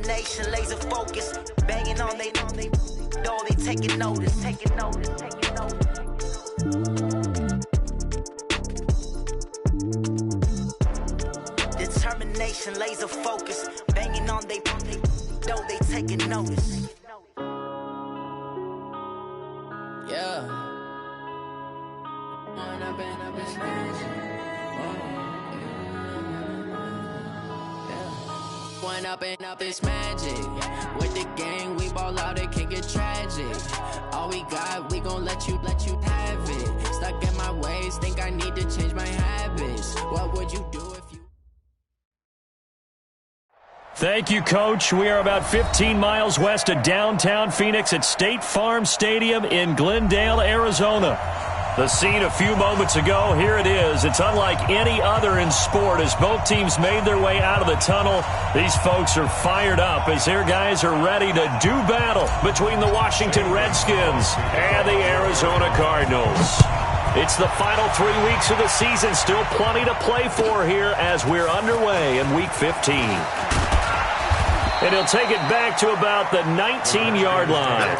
Determination, laser focus, banging on they door, they taking notice. Determination, laser focus, banging on they door, they taking notice. Yeah. One up and up is magic. With the gang, we ball out, it can get tragic. All we got, we gon' let you have it. Stuck in my ways, think I need to change my habits. What would you do if you... Thank you, Coach. We are about 15 miles west of downtown Phoenix at State Farm Stadium in Glendale, Arizona. The scene a few moments ago, here it is. It's unlike any other in sport as both teams made their way out of the tunnel. These folks are fired up as their guys are ready to do battle between the Washington Redskins and the Arizona Cardinals. It's the final 3 weeks of the season, still plenty to play for here as we're underway in Week 15. And he'll take it back to about the 19-yard line.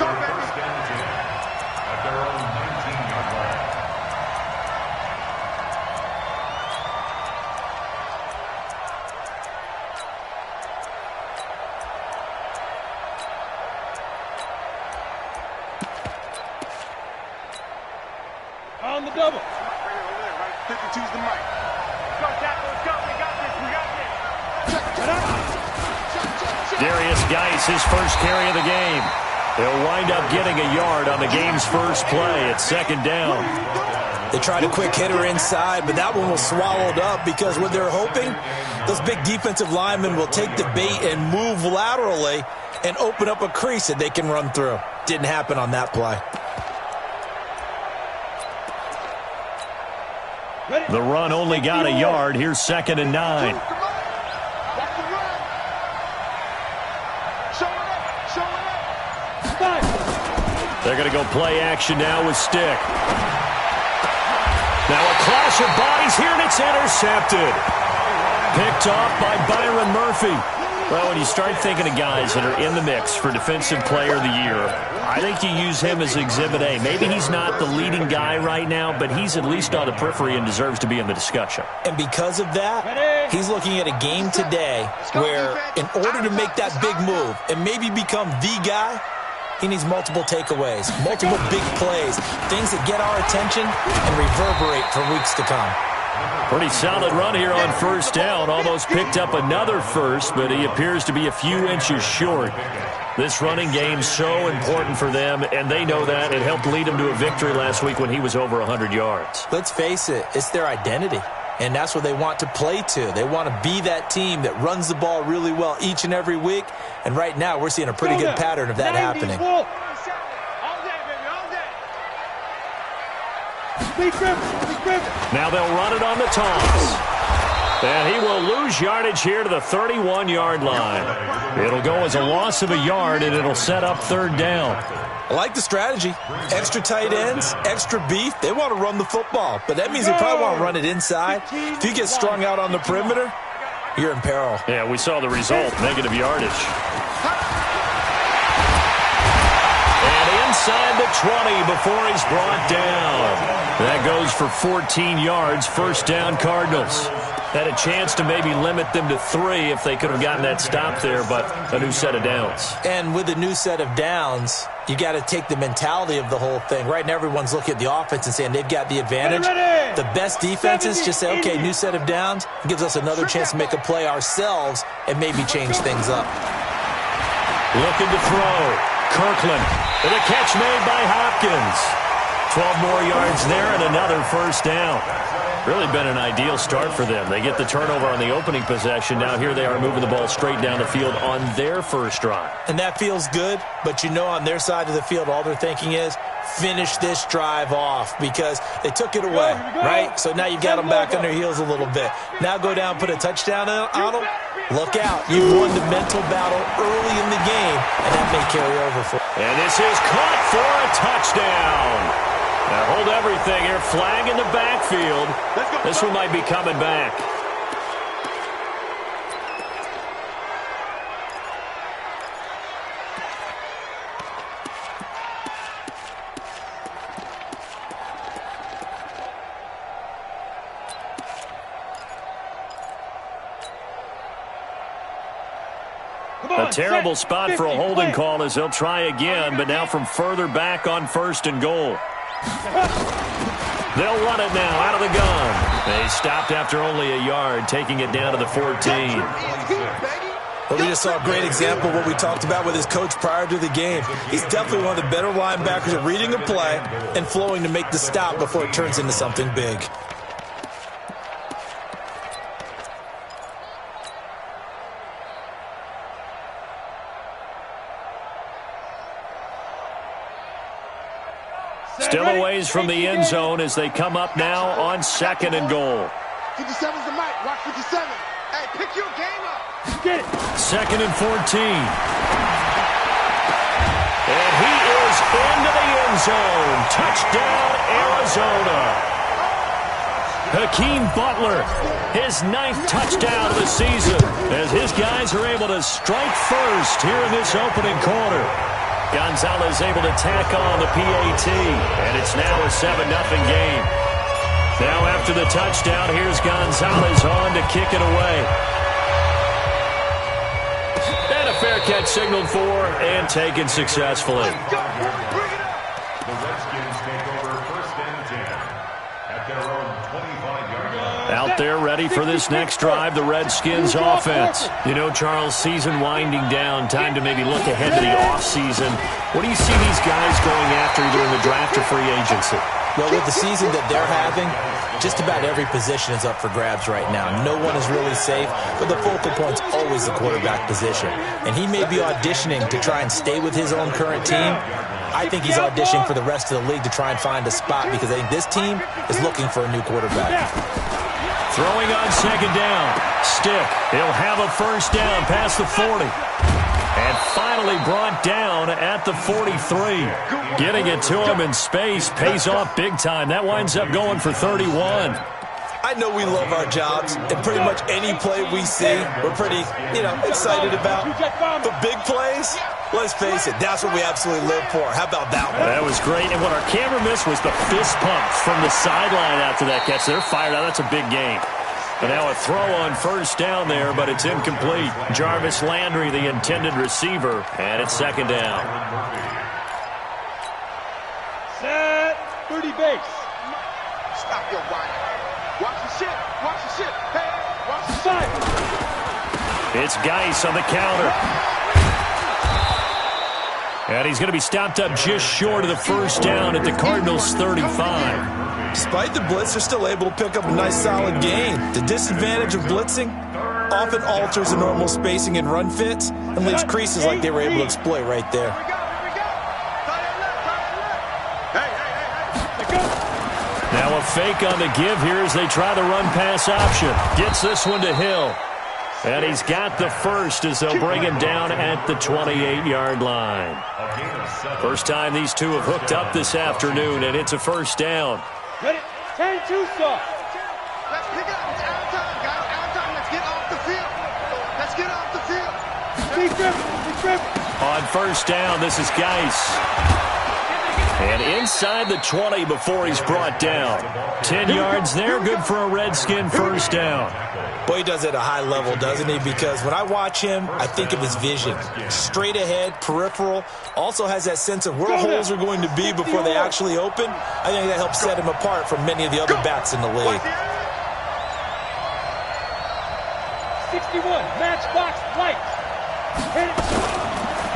On the double. Choose the mic. Go, tackle, let's go. We got this. Darius Geis, his first carry of the game. He'll wind up getting a yard on the game's first play. It's second down. They tried a quick hitter inside, but that one was swallowed up because what they're hoping, those big defensive linemen will take the bait and move laterally and open up a crease that they can run through. Didn't happen on that play. The run only got a yard. Here's 2nd and 9. They're going to go play action now with stick. Now a clash of bodies here, and it's intercepted. Picked off by Byron Murphy. Well, when you start thinking of guys that are in the mix for Defensive Player of the Year, I think you use him as Exhibit A. Maybe he's not the leading guy right now, but he's at least on the periphery and deserves to be in the discussion. And because of that, he's looking at a game today where in order to make that big move and maybe become the guy, he needs multiple takeaways, multiple big plays, things that get our attention and reverberate for weeks to come. Pretty solid run here on first down. Almost picked up another first, but he appears to be a few inches short. This running game's so important for them, and they know that. It helped lead them to a victory last week when he was over 100 yards. Let's face it, it's their identity, and that's what they want to play to. They want to be that team that runs the ball really well each and every week, and right now we're seeing a pretty good pattern of that happening. Now they'll run it on the toss. And he will lose yardage here to the 31-yard line. It'll go as a loss of a yard, and it'll set up 3rd down. I like the strategy. Extra tight ends, extra beef. They want to run the football, but that means they probably want to run it inside. If you get strung out on the perimeter, you're in peril. Yeah, we saw the result, negative yardage. And inside the 20 before he's brought down. That goes for 14 yards, first down Cardinals. Had a chance to maybe limit them to 3 if they could have gotten that stop there, but a new set of downs. And with a new set of downs, you got to take the mentality of the whole thing. Right now, everyone's looking at the offense and saying they've got the advantage. The best defenses just say, okay, new set of downs. It gives us another chance to make a play ourselves and maybe change things up. Looking to throw. Kirkland. And a catch made by Hopkins. 12 more yards there and another first down. Really been an ideal start for them. They get the turnover on the opening possession. Now here they are moving the ball straight down the field on their first drive. And that feels good, but you know on their side of the field all they're thinking is finish this drive off because they took it away, right? So now you've got them back on their heels a little bit. Now go down, put a touchdown on them. Look out. You've won the mental battle early in the game, and that may carry over for. And this is caught for a touchdown. Now hold everything here. Flag in the backfield. This one might be coming back. A terrible spot for a holding call as they'll try again, but now from further back on 1st and goal. They'll run it now out of the gun. They stopped after only a yard, taking it down to the 14. Well, we just saw a great example of what we talked about with his coach prior to the game. He's definitely one of the better linebackers at reading a play and flowing to make the stop before it turns into something big. Still a ways from the end zone as they come up now on 2nd and goal. 57's the mic. Watch 57. Hey, pick your game up. Get it. 2nd and 14. And he is into the end zone. Touchdown, Arizona. Hakeem Butler, his 9th touchdown of the season, as his guys are able to strike first here in this opening quarter. Gonzalez able to tack on the PAT, and it's now a 7-0 game. Now after the touchdown, here's Gonzalez on to kick it away. And a fair catch signaled for and taken successfully. The Redskins take over 1st and 10 at their own 25-yard line. Out there ready for this next drive, the Redskins offense. You know, Charles, season winding down, time to maybe look ahead to the offseason. What do you see these guys going after either in the draft or free agency? Well, with the season that they're having, just about every position is up for grabs right now. No one is really safe, but the focal point's always the quarterback position. And he may be auditioning to try and stay with his own current team. I think he's auditioning for the rest of the league to try and find a spot because I think this team is looking for a new quarterback. Throwing on 2nd down. Stick. He'll have a 1st down past the 40. And finally brought down at the 43. Getting it to him in space pays off big time. That winds up going for 31. I know we love our jobs, and pretty much any play we see, we're pretty, excited about. But big plays, let's face it, that's what we absolutely live for. How about that one? That was great. And what our camera missed was the fist pumps from the sideline after that catch. They're fired out. That's a big game. And now a throw on 1st down there, but it's incomplete. Jarvis Landry, the intended receiver, and it's 2nd down. Set. 30 base. Stop your whining. Watch the shit. Watch the shit. Hey, watch the shit. It's Geis on the counter. And he's going to be stopped up just short of the 1st down at the Cardinals' 35. Despite the blitz, they're still able to pick up a nice solid gain. The disadvantage of blitzing often alters the normal spacing and run fits and leaves creases like they were able to exploit right there. Now a fake on the give here as they try the run-pass option. Gets this one to Hill. And he's got the 1st as they'll bring him down at the 28-yard line. First time these two have hooked up this afternoon, and it's a 1st down. Ready? 10-2 stop. Let's pick it up. It's out of time, guys. Out of time. Let's get off the field. Let's get off the field. Be driven. On 1st down, this is Geis. And inside the 20 before he's brought down. 10 yards there, good for a Redskin 1st down. Boy, he does it at a high level, doesn't he? Because when I watch him, I think of his vision. Straight ahead, peripheral. Also has that sense of where holes are going to be before they actually open. I think that helps set him apart from many of the other backs in the league. 61, matchbox light. Hit it.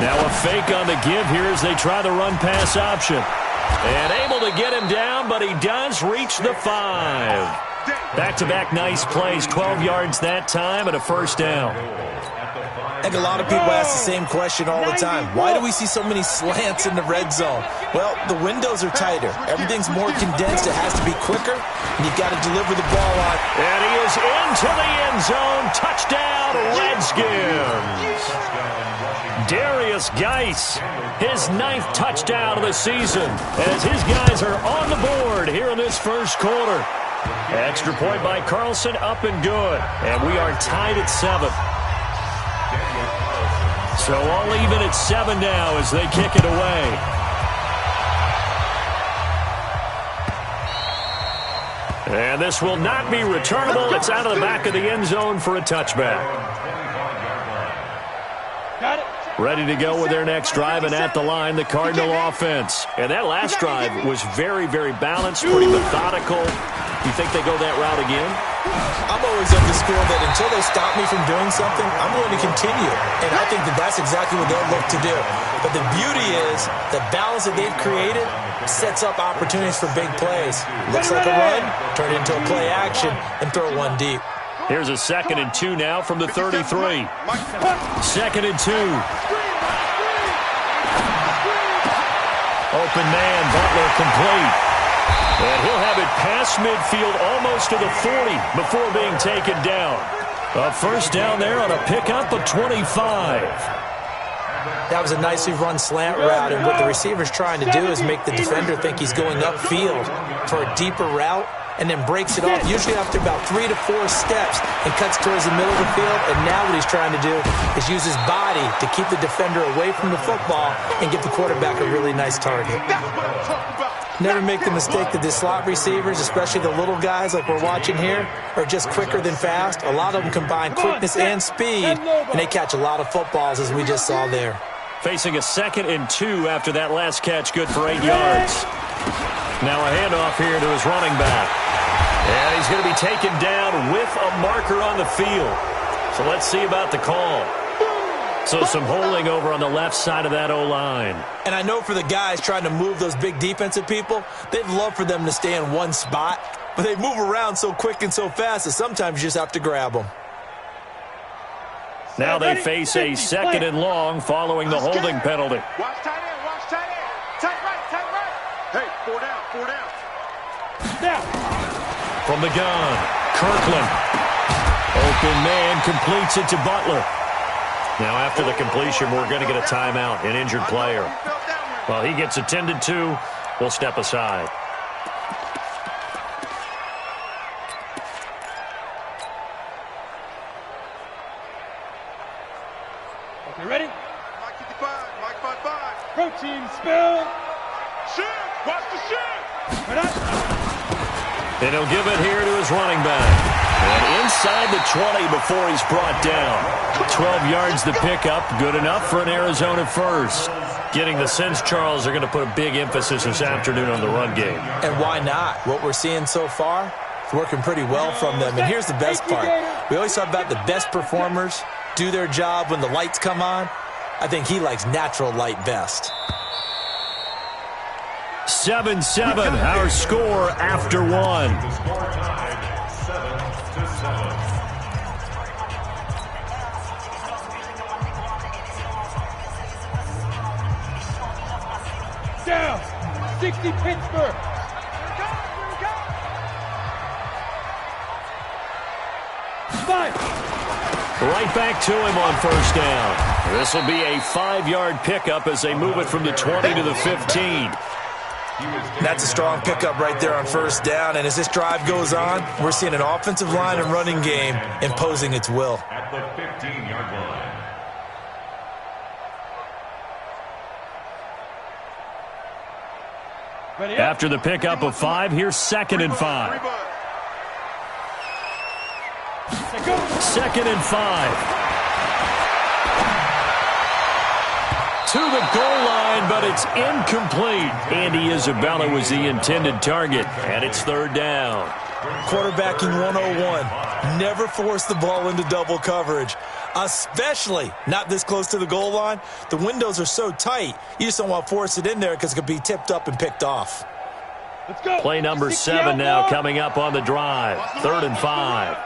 Now a fake on the give here as they try the run-pass option. And able to get him down, but he does reach the 5. Back-to-back nice plays, 12 yards that time and a 1st down. I think a lot of people ask the same question all the time. Why do we see so many slants in the red zone? Well, the windows are tighter. Everything's more condensed. It has to be quicker, and you've got to deliver the ball on. And he is into the end zone. Touchdown, Redskins. Darius Geis, his 9th touchdown of the season, as his guys are on the board here in this 1st quarter. Extra point by Carlson, up and good. And we are tied at 7. So all even at 7 now as they kick it away. And this will not be returnable. It's out of the back of the end zone for a touchback. Ready to go with their next drive, and at the line, the Cardinal offense. And that last drive was very, very balanced, pretty methodical. You think they go that route again? I'm always of the school that until they stop me from doing something, I'm going to continue. And I think that that's exactly what they'll look to do. But the beauty is the balance that they've created sets up opportunities for big plays. Looks like a run, turn it into a play action, and throw one deep. Here's a 2nd and 2 now from the 33. 2nd and 2. Open man, Butler complete. And he'll have it past midfield almost to the 40 before being taken down. A first down there on a pickup of 25. That was a nicely run slant route, and what the receiver's trying to do is make the defender think he's going upfield for a deeper route, and then breaks it off, usually after about 3 to 4 steps, and cuts towards the middle of the field. And now what he's trying to do is use his body to keep the defender away from the football and give the quarterback a really nice target. Never make the mistake that the slot receivers, especially the little guys like we're watching here, are just quicker than fast. A lot of them combine quickness and speed, and they catch a lot of footballs, as we just saw there. Facing a 2nd and 2 after that last catch, good for 8 yards. Now a handoff here to his running back. And he's going to be taken down with a marker on the field. So let's see about the call. So some holding over on the left side of that O-line. And I know for the guys trying to move those big defensive people, they'd love for them to stay in one spot. But they move around so quick and so fast that sometimes you just have to grab them. Now they face a 2nd and long following the holding penalty. Watch tight end, watch tight end. Tight right, tight right. Hey, 4 down, 4 down. Down. From the gun, Kirkland. Open man completes it to Butler. Now after the completion, we're going to get a timeout, an injured player. While he gets attended to, we'll step aside. Okay, ready? Mike 55, Mike 55. Protein spill. Shoot, watch the shoot. Right up. And he'll give it here to his running back. And inside the 20 before he's brought down. 12 yards the pickup, good enough for an Arizona first. Getting the sense, Charles, they're going to put a big emphasis this afternoon on the run game. And why not? What we're seeing so far is working pretty well from them. And here's the best part. We always talk about the best performers do their job when the lights come on. I think he likes natural light best. 7-7, our score after one. Down. 60 Pittsburgh. Five. Right back to him on first down. This will be a 5-yard pickup as they move it from the 20 to the 15. That's a strong pickup right there on first down. And as this drive goes on, we're seeing an offensive line and running game imposing its will. At the 15-yard line. Ready up. After the pickup of 5, here's 2nd and 5. Go. 2nd and 5. To the goal line, but it's incomplete. Andy Isabella was the intended target, and it's 3rd down. Quarterbacking 101. Never force the ball into double coverage, especially not this close to the goal line. The windows are so tight, you just don't want to force it in there because it could be tipped up and picked off. Let's go. Play number 7 now coming up on the drive. 3rd and 5.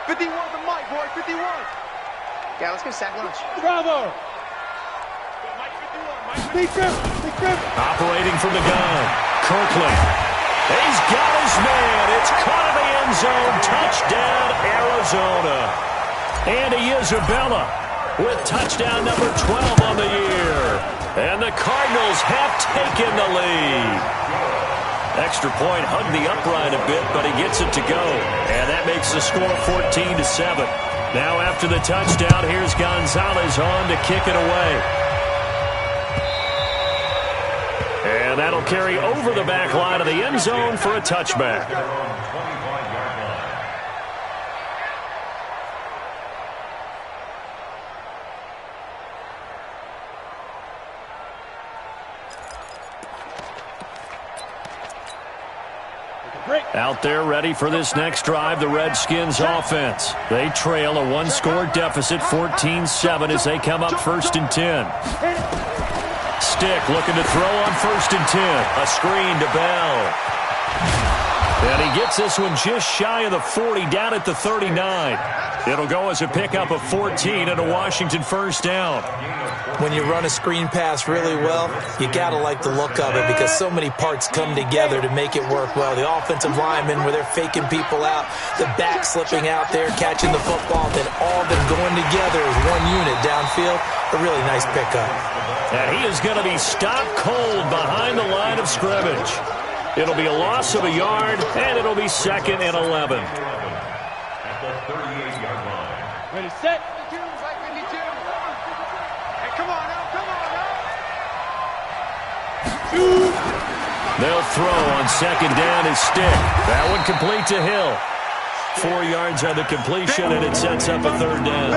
51 to Mike, boy, 51. Yeah, let's go sack lunch. Bravo. Big trip. Big trip. Operating from the gun, Kirkland. He's got his man. It's caught in the end zone. Touchdown, Arizona. Andy Isabella with touchdown number 12 on the year. And the Cardinals have taken the lead. Extra point hugged the upright a bit, but he gets it to go. And that makes the score 14-7. Now after the touchdown, here's Gonzalez on to kick it away. And that'll carry over the back line of the end zone for a touchback. Out there ready for this next drive, the Redskins offense. They trail a one-score deficit, 14-7, as they come up 1st and 10. Stick looking to throw on 1st and 10. A screen to Bell. And he gets this one just shy of the 40, down at the 39. It'll go as a pickup of 14 and a Washington first down. When you run a screen pass really well, you got to like the look of it because so many parts come together to make it work well. The offensive linemen, where they're faking people out, the back slipping out there, catching the football, then all of them going together as one unit downfield. A really nice pickup. And he is going to be stopped cold behind the line of scrimmage. It'll be a loss of a yard, and it'll be 2nd and 11. At the 38-yard line. Ready, set. Hey, come on now, come on now. They'll throw on 2nd down as Stick. That one complete to Hill. 4 yards on the completion, and it sets up a 3rd down.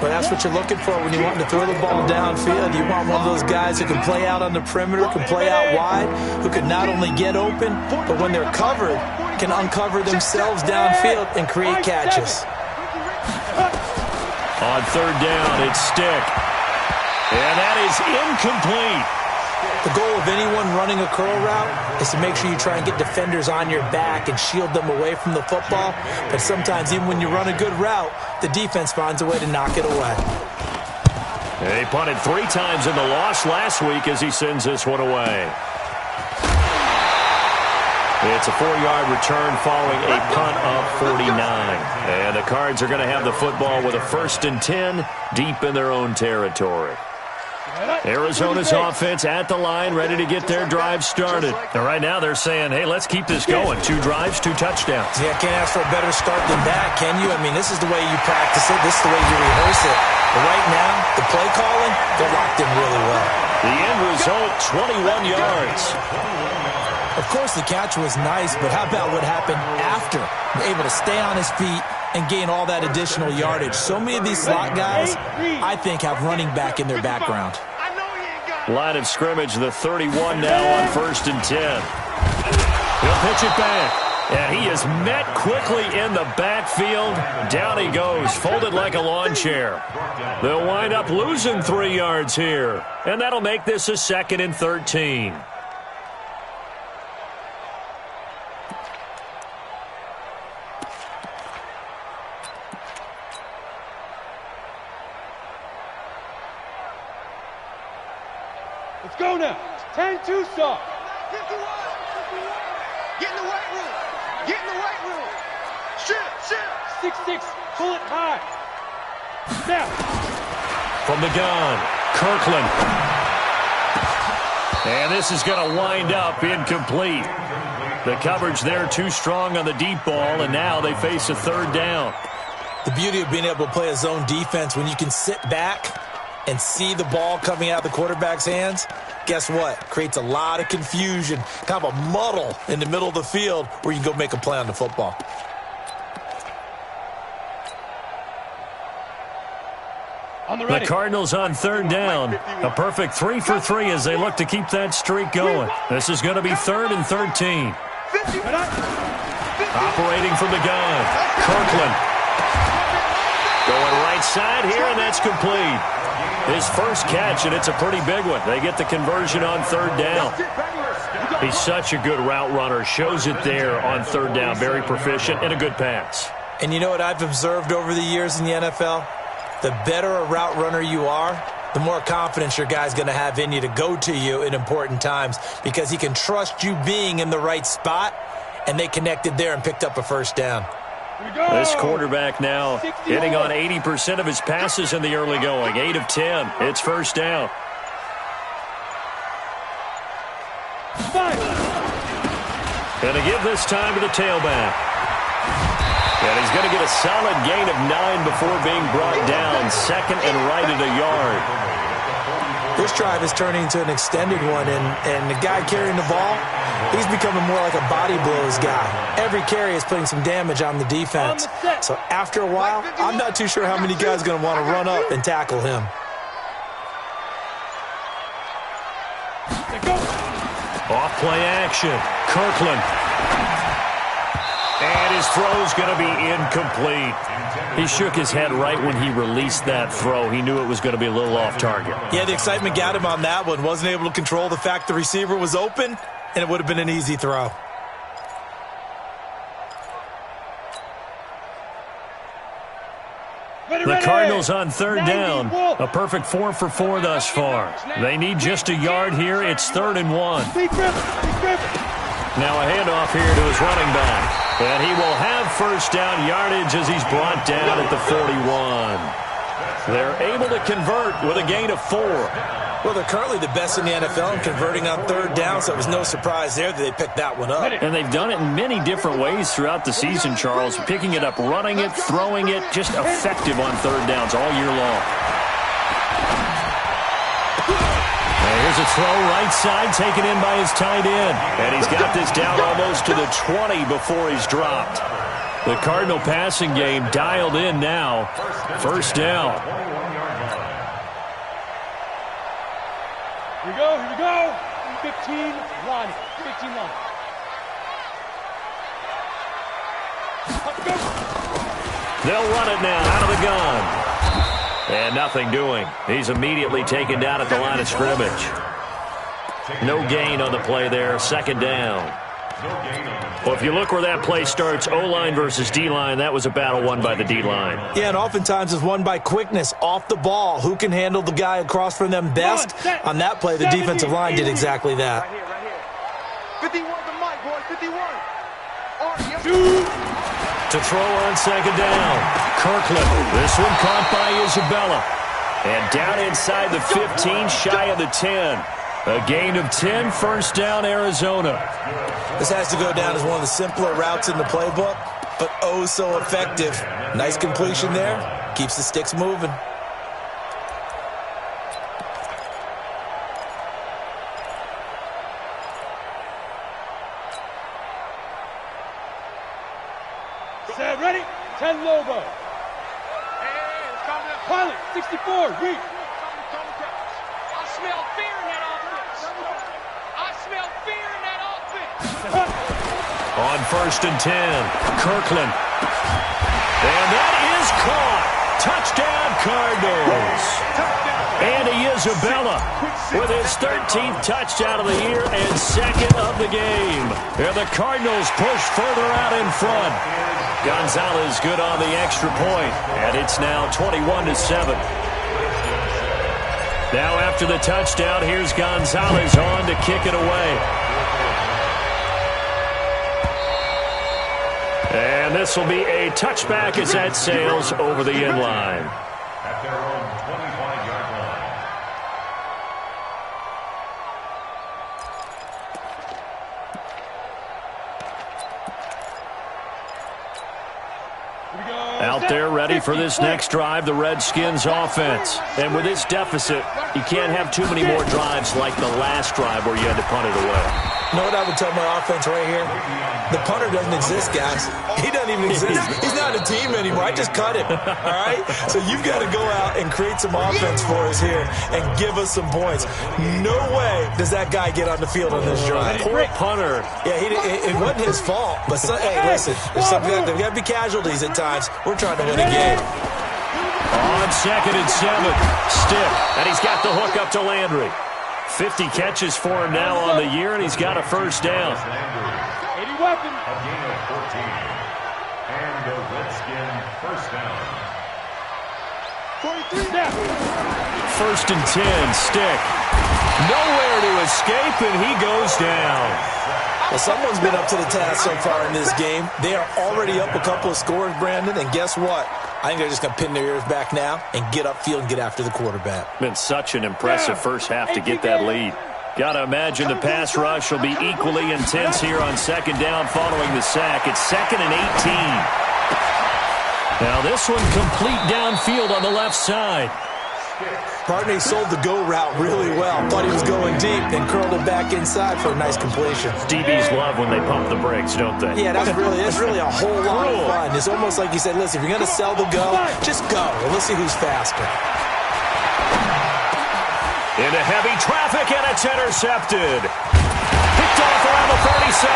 Well, that's what you're looking for when you want to throw the ball downfield. You want one of those guys who can play out on the perimeter, can play out wide, who can not only get open, but when they're covered, can uncover themselves downfield and create catches. On 3rd down, it's Stick. And that is incomplete. The goal of anyone running a curl route is to make sure you try and get defenders on your back and shield them away from the football. But sometimes even when you run a good route, the defense finds a way to knock it away. He punted 3 times in the loss last week as he sends this one away. It's a 4-yard return following a punt of 49. And the Cards are going to have the football with a 1st and 10 deep in their own territory. Arizona's offense at the line, ready to get their drive started. And right now they're saying, hey, let's keep this going. 2 drives, 2 touchdowns. Yeah, can't ask for a better start than that, can you? I mean, this is the way you practice it. This is the way you rehearse it. But right now, the play calling, they're locked in really well. The end result, 21 yards. Of course, the catch was nice, but how about what happened after? Able to stay on his feet and gain all that additional yardage. So many of these slot guys, I think, have running back in their background. Line of scrimmage, the 31 now on 1st and 10. He'll pitch it back. And he is met quickly in the backfield. Down he goes, folded like a lawn chair. They'll wind up losing 3 yards here. And that'll make this a 2nd and 13. Let's go now. 10-2 stop. 51. Get in the weight room. Get in the weight room. Shoot. 6-6. Pull it high. Snap. From the gun, Kirkland. And this is going to wind up incomplete. The coverage there too strong on the deep ball, and now they face a 3rd down. The beauty of being able to play a zone defense when you can sit back and see the ball coming out of the quarterback's hands, guess what? Creates a lot of confusion, kind of a muddle in the middle of the field where you can go make a play on the football. The Cardinals on 3rd down. A perfect 3 for 3 as they look to keep that streak going. This is going to be 3rd and 13. Operating from the gun, Kirkland. Going right side here, and that's complete. His first catch, and it's a pretty big one. They get the conversion on 3rd down. He's such a good route runner. Shows it there on 3rd down. Very proficient and a good pass. And you know what I've observed over the years in the NFL? The better a route runner you are, the more confidence your guy's going to have in you to go to you in important times because he can trust you being in the right spot, and they connected there and picked up a 1st down. This quarterback now hitting on 80% of his passes in the early going. 8 of 10. It's 1st down. And to give this time to the tailback. And he's going to get a solid gain of 9 before being brought down. 2nd and right at a yard. This drive is turning into an extended one, and the guy carrying the ball, he's becoming more like a body blows guy. Every carry is putting some damage on the defense. So after a while, I'm not too sure how many guys are going to want to run up and tackle him. Off play action. Kirkland. And his throw's going to be incomplete. He shook his head right when he released that throw. He knew it was going to be a little off target. Yeah, the excitement got him on that one. Wasn't able to control the fact the receiver was open, and it would have been an easy throw. The Cardinals on third down. A perfect 4 for 4 thus far. They need just a yard here. It's 3rd and 1. Now a handoff here to his running back. And he will have first down yardage as he's brought down at the 41. They're able to convert with a gain of 4. Well, they're currently the best in the NFL in converting on third down, so it was no surprise there that they picked that one up. And they've done it in many different ways throughout the season, Charles. Picking it up, running it, throwing it, just effective on third downs all year long. And here's a throw right side taken in by his tight end. And he's got this down almost to the 20 before he's dropped. The Cardinal passing game dialed in now. First down. Here we go, here we go. 15 line, 15 line. They'll run it now out of the gun. And nothing doing. He's immediately taken down at the line of scrimmage. No gain on the play there. Second down. Well, if you look where that play starts, O-line versus D-line, that was a battle won by the D-line. Yeah, and oftentimes it's won by quickness, off the ball. Who can handle the guy across from them best? On that play, the defensive line did exactly that. Right here. 51 the mic, boy. 51. To throw on second down. Kirkland. This one caught by Isabella. And down inside the 15, shy of the 10. A gain of 10, first down, Arizona. This has to go down as one of the simpler routes in the playbook, but oh so effective. Nice completion there. Keeps the sticks moving. Set, ready? 10 Lobo. Pilot, 64, read. I smell fear in that offense. I smell fear in that offense. On first and 10, Kirkland. And that is caught. Touchdown, Cardinals. Andy Isabella with his 13th touchdown of the year and second of the game. And the Cardinals push further out in front. Gonzalez good on the extra point, and it's now 21-7. Now after the touchdown, here's Gonzalez on to kick it away. And this will be a touchback as that sails over the end line. At their own 25-yard line. Out there ready for this next drive, the Redskins offense. And with this deficit, you can't have too many more drives like the last drive where you had to punt it away. You know what I would tell my offense right here? The punter doesn't exist, guys. He doesn't even exist. He's not a team anymore. I just cut him, all right? So you've got to go out and create some offense for us here and give us some points. No way does that guy get on the field on this drive. Poor punter. Yeah, it wasn't his fault. But, hey, listen, there's got to be casualties at times. We're trying to win a game. On second and 7, Stick. And he's got the hook up to Landry. 50 catches for him now on the year, and he's got a first down. 80 weapon. A gain of 14. And a Redskin first down. 43 snap. First and 10, Stick. Nowhere to escape, and he goes down. Well, someone's been up to the task so far in this game. They are already up a couple of scores, Brandon, and guess what? I think they're just going to pin their ears back now and get upfield and get after the quarterback. Been such an impressive first half to get that lead. Got to imagine the pass rush will be equally intense here on second down following the sack. It's 2nd and 18. Now this one complete downfield on the left side. Partney sold the go route really well. Thought he was going deep, then curled it back inside for a nice completion. DBs love when they pump the brakes, don't they? Yeah, that's really a whole lot of fun. It's almost like you said, listen, if you're going to sell the go, just go. And let's see who's faster. Into heavy traffic, and it's intercepted. He picked off around the 37.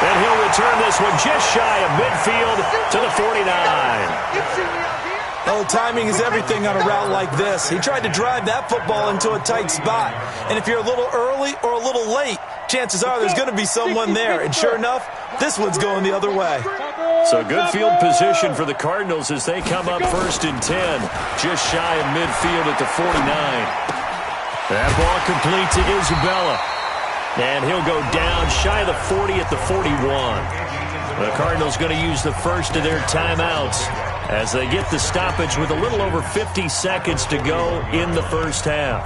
And he'll return this one just shy of midfield to the 49. Oh, timing is everything on a route like this. He tried to drive that football into a tight spot. And if you're a little early or a little late, chances are there's going to be someone there. And sure enough, this one's going the other way. So good field position for the Cardinals as they come up 1st and 10. Just shy of midfield at the 49. That ball complete to Isabella. And he'll go down shy of the 40 at the 41. The Cardinals going to use the first of their timeouts as they get the stoppage with a little over 50 seconds to go in the first half.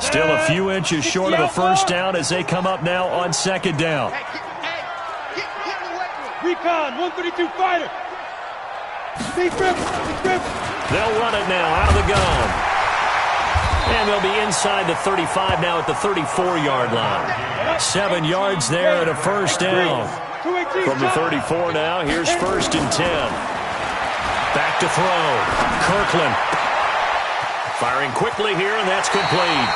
Still a few inches short of a first down as they come up now on 2nd down. Recon, 132 fighter. They'll run it now out of the gun. And they'll be inside the 35 now at the 34-yard line. 7 yards there and a first down. From the 34 now, here's 1st and 10. Back to throw. Kirkland. Firing quickly here, and that's complete.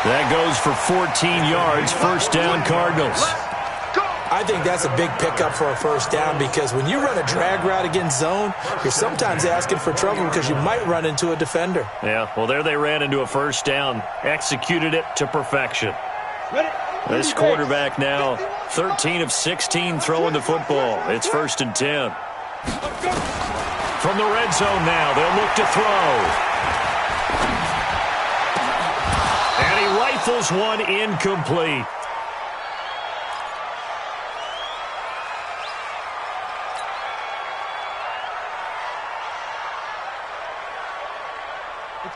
That goes for 14 yards, first down Cardinals. I think that's a big pickup for a first down because when you run a drag route against zone, you're sometimes asking for trouble because you might run into a defender. Yeah, well, there they ran into a first down, executed it to perfection. This quarterback now 13 of 16 throwing the football. It's 1st and 10. From the red zone now, they'll look to throw. And he rifles one incomplete.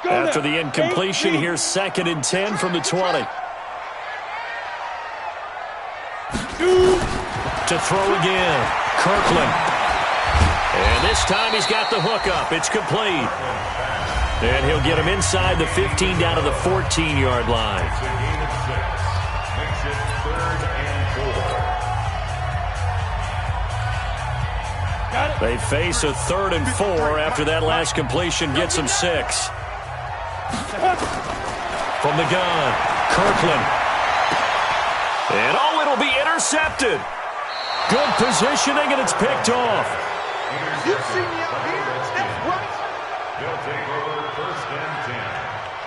After the incompletion, here's 2nd and 10 from the 20. To throw again, Kirkland. And this time he's got the hook up. It's complete. And he'll get him inside the 15 down to the 14-yard line. They face a 3rd and 4 after that last completion gets them 6. From the gun, Kirkland. And oh, it'll be intercepted. Good positioning, and it's picked off. You see me out here? That's right. They'll take over 1st and 10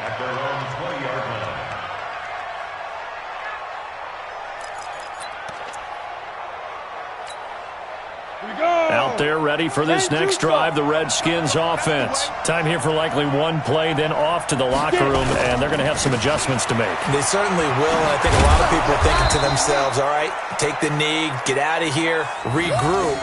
at their own 20-yard line. Out there ready for this next drive, the Redskins offense. Time here for likely one play, then off to the locker room, and they're going to have some adjustments to make. They certainly will, and I think a lot of people are thinking to themselves, all right, take the knee, get out of here, regroup.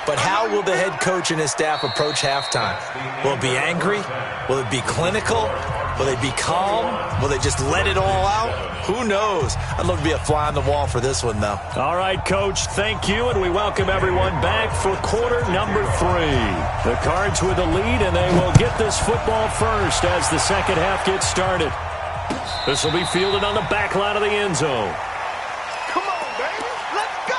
But how will the head coach and his staff approach halftime? Will it be angry? Will it be clinical? Will they be calm? Will they just let it all out? Who knows? I'd love to be a fly on the wall for this one, though. All right, Coach, thank you, and we welcome everyone back for quarter number 3. The Cards with the lead, and they will get this football first as the second half gets started. This will be fielded on the back line of the end zone. Come on, baby. Let's go.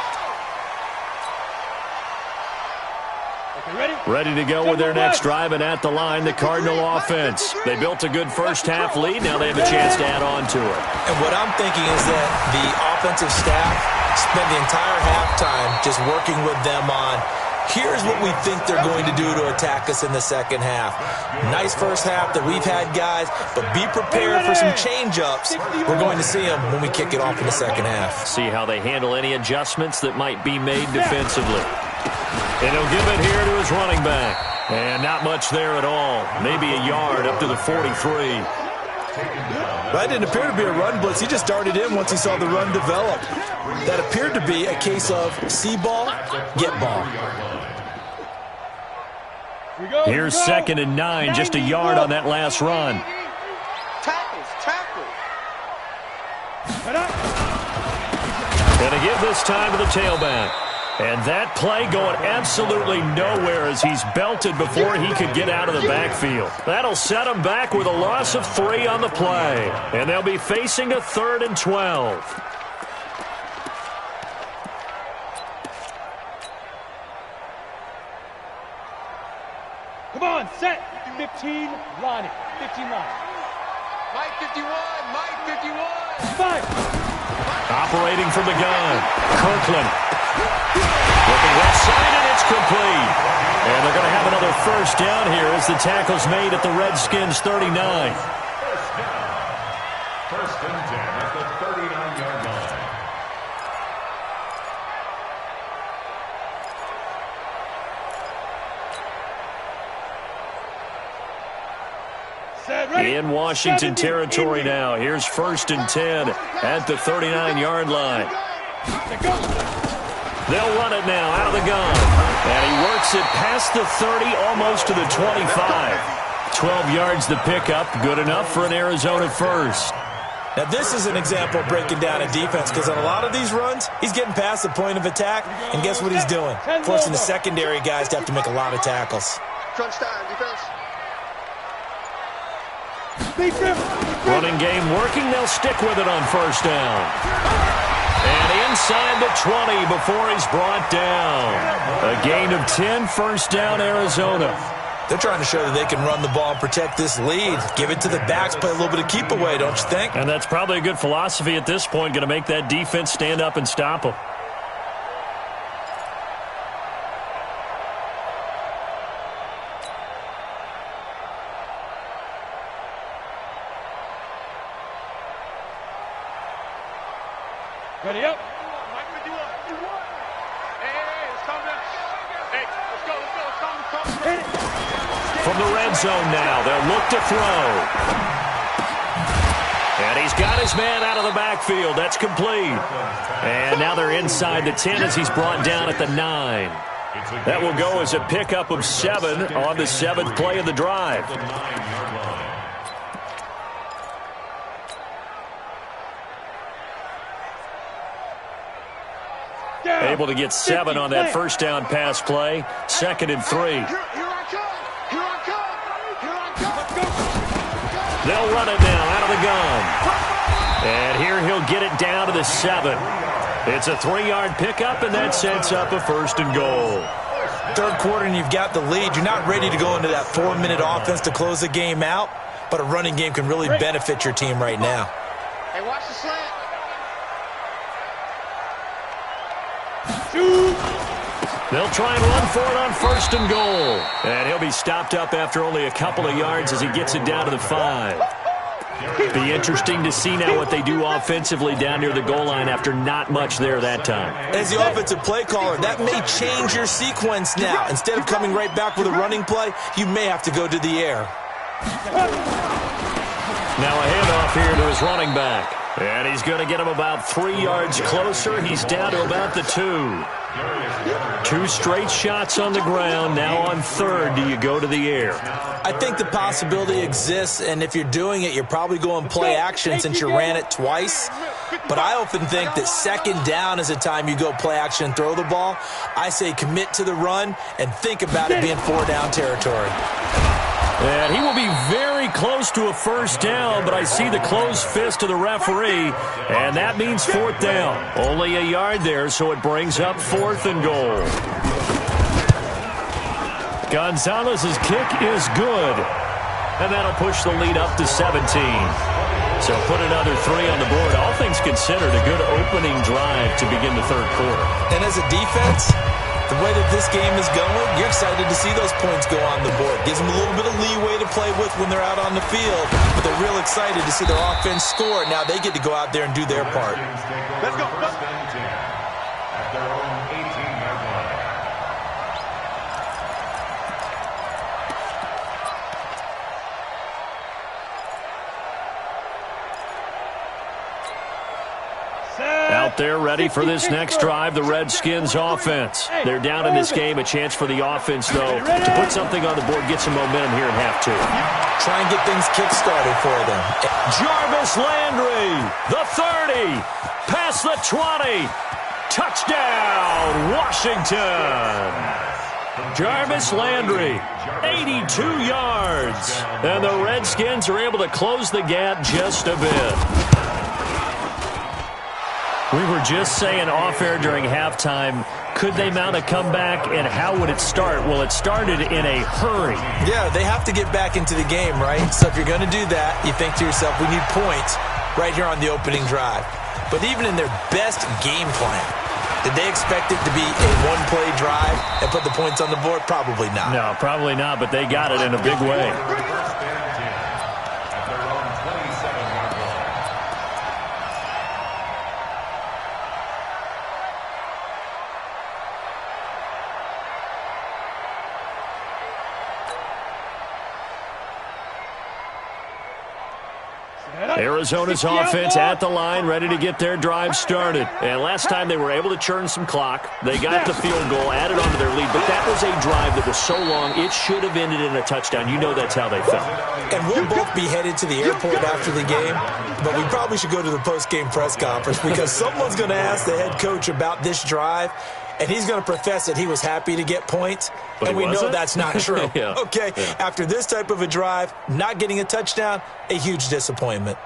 Ready to go with their next drive, and at the line, the Cardinal offense. They built a good first half lead. Now they have a chance to add on to it. And what I'm thinking is that the offensive staff spent the entire halftime just working with them on, here's what we think they're going to do to attack us in the second half. Nice first half that we've had, guys, but be prepared for some change-ups. We're going to see them when we kick it off in the second half. See how they handle any adjustments that might be made defensively. And he'll give it here to his running back. And not much there at all. Maybe a yard up to the 43. That didn't appear to be a run blitz. He just darted in once he saw the run develop. That appeared to be a case of see ball, get ball. Here's 2nd and 9, just a yard on that last run. Going to give this time to the tailback. And that play going absolutely nowhere as he's belted before he could get out of the backfield. That'll set him back with a loss of 3 on the play. And they'll be facing a 3rd and 12. 15 line. 15 line. Mike 51. Mike 51. Five. Operating from the gun, Kirkland. Looking left side, and it's complete. And they're going to have another first down here as the tackle's made at the Redskins' 39. First down. First and 10 at the 39-yard line. In Washington territory now. Here's first and 10 at the 39-yard line. They'll run it now out of the gun. And he works it past the 30, almost to the 25. 12 yards the pickup. Good enough for an Arizona first. Now, this is an example of breaking down a defense, because on a lot of these runs, he's getting past the point of attack, and guess what he's doing? Forcing the secondary guys to have to make a lot of tackles. Crunch time, defense. Running game working. They'll stick with it on first down. And inside the 20 before he's brought down. A gain of 10, first down, Arizona. They're trying to show that they can run the ball and protect this lead. Give it to the backs, play a little bit of keep away, don't you think? And that's probably a good philosophy at this point, going to make that defense stand up and stop them. Ready up. Mike 51. Hey, it's coming. Hey, let's go. Hit it. From the red zone now, they'll look to throw. And he's got his man out of the backfield. That's complete. And now they're inside the 10 as he's brought down at the 9. That will go as a pickup of 7 on the 7th play of the drive. Able to get 7 on that first down pass play. 2nd and 3. Here I come. Here I come. Here I come. They'll run it now out of the gun. And here he'll get it down to the 7. It's a 3-yard pickup, and that sets up a first and goal. Third quarter, and you've got the lead. You're not ready to go into that 4-minute offense to close the game out, but a running game can really benefit your team right now. Hey, watch the slant. They'll try and run for it on first and goal. And he'll be stopped up after only a couple of yards as he gets it down to the 5. Be interesting to see now what they do offensively down near the goal line after not much there that time. As the offensive play caller, that may change your sequence now. Instead of coming right back with a running play, you may have to go to the air. Now a handoff here to his running back. And he's going to get him about 3 yards closer. He's down to about the 2. 2 straight shots on the ground. Now on third, do you go to the air? I think the possibility exists, and if you're doing it, you're probably going play action since you ran it twice. But I often think that second down is a time you go play action and throw the ball. I say commit to the run and think about it being 4-down territory. And he will be very close to a first down, but I see the closed fist of the referee, and that means 4th down. Only a yard there, so it brings up 4th and goal. Gonzalez's kick is good, and that'll push the lead up to 17. So put another 3 on the board. All things considered, a good opening drive to begin the third quarter. And as a defense, the way that this game is going, you're excited to see those points go on the board. Gives them a little bit of leeway to play with when they're out on the field, but they're real excited to see their offense score. Now they get to go out there and do their part. Let's go. First and 10 at their own 18-yard line. Out there ready for this next drive, the Redskins offense. They're down in this game. A chance for the offense, though, to put something on the board, get some momentum here in half 2. Try and get things kick-started for them. Jarvis Landry, the 30, past the 20. Touchdown, Washington. Jarvis Landry, 82 yards. And the Redskins are able to close the gap just a bit. We were just saying off-air during halftime, Could they mount a comeback, and how would it start? Well, it started in a hurry. Yeah, they have to get back into the game, right? So if you're going to do that, you think to yourself, we need points right here on the opening drive. But even in their best game plan, did they expect it to be a one-play drive and put the points on the board? Probably not. No, probably not, but they got it in a big way. Arizona's offense at the line, ready to get their drive started. And last time they were able to churn some clock. They got the field goal, added on to their lead, but that was a drive that was so long, it should have ended in a touchdown. You know that's how they felt. And we'll both be headed to the airport after the game, but we probably should go to the post-game press conference because someone's going to ask the head coach about this drive, and he's going to profess that he was happy to get points, and we know that's not true. Yeah. Okay, yeah. After this type of a drive, not getting a touchdown, a huge disappointment.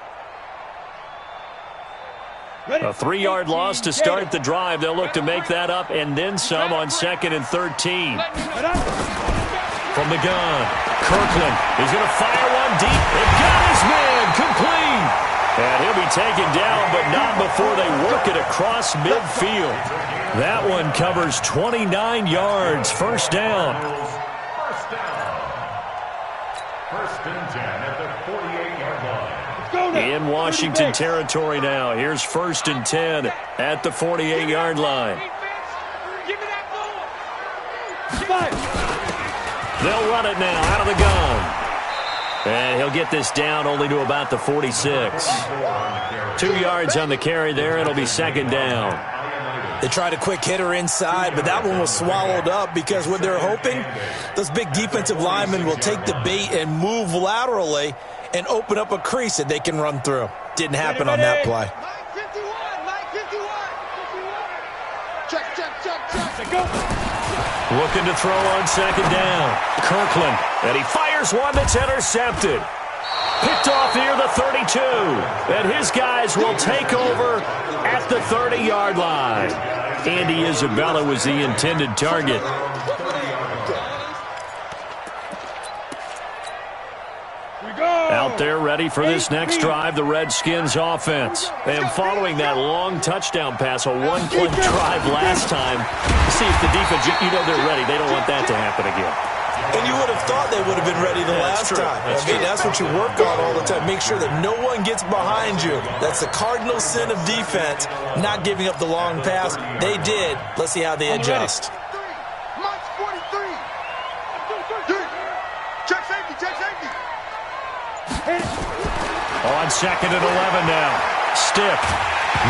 A 3-yard loss to start the drive. They'll look to make that up and then some on 2nd and 13. From the gun, Kirkland is going to fire one deep. It got his man complete. And he'll be taken down, but not before they work it across midfield. That one covers 29 yards. First down. First and 10 at the 48-yard line. In Washington territory now. Here's 1st and 10 at the 48-yard line. They'll run it now out of the gun. And he'll get this down only to about the 46. 2 yards on the carry there. It'll be 2nd down. They tried a quick hitter inside, but that one was swallowed up because what they're hoping, those big defensive linemen will take the bait and move laterally and open up a crease that they can run through. Didn't happen on that play. Looking to throw on 2nd down. Kirkland, and he fires one that's intercepted. Picked off near the 32. And his guys will take over at the 30-yard line. Andy Isabella was the intended target. Out there ready for this next drive, the Redskins offense. And following that long touchdown pass, a one-play drive last time, see if the defense, you know they're ready. They don't want that to happen again. And you would have thought they would have been ready the last time. That's what you work on all the time. Make sure that no one gets behind you. That's the cardinal sin of defense, not giving up the long pass. They did. Let's see how they adjust. On 2nd and 11 now. Stiff.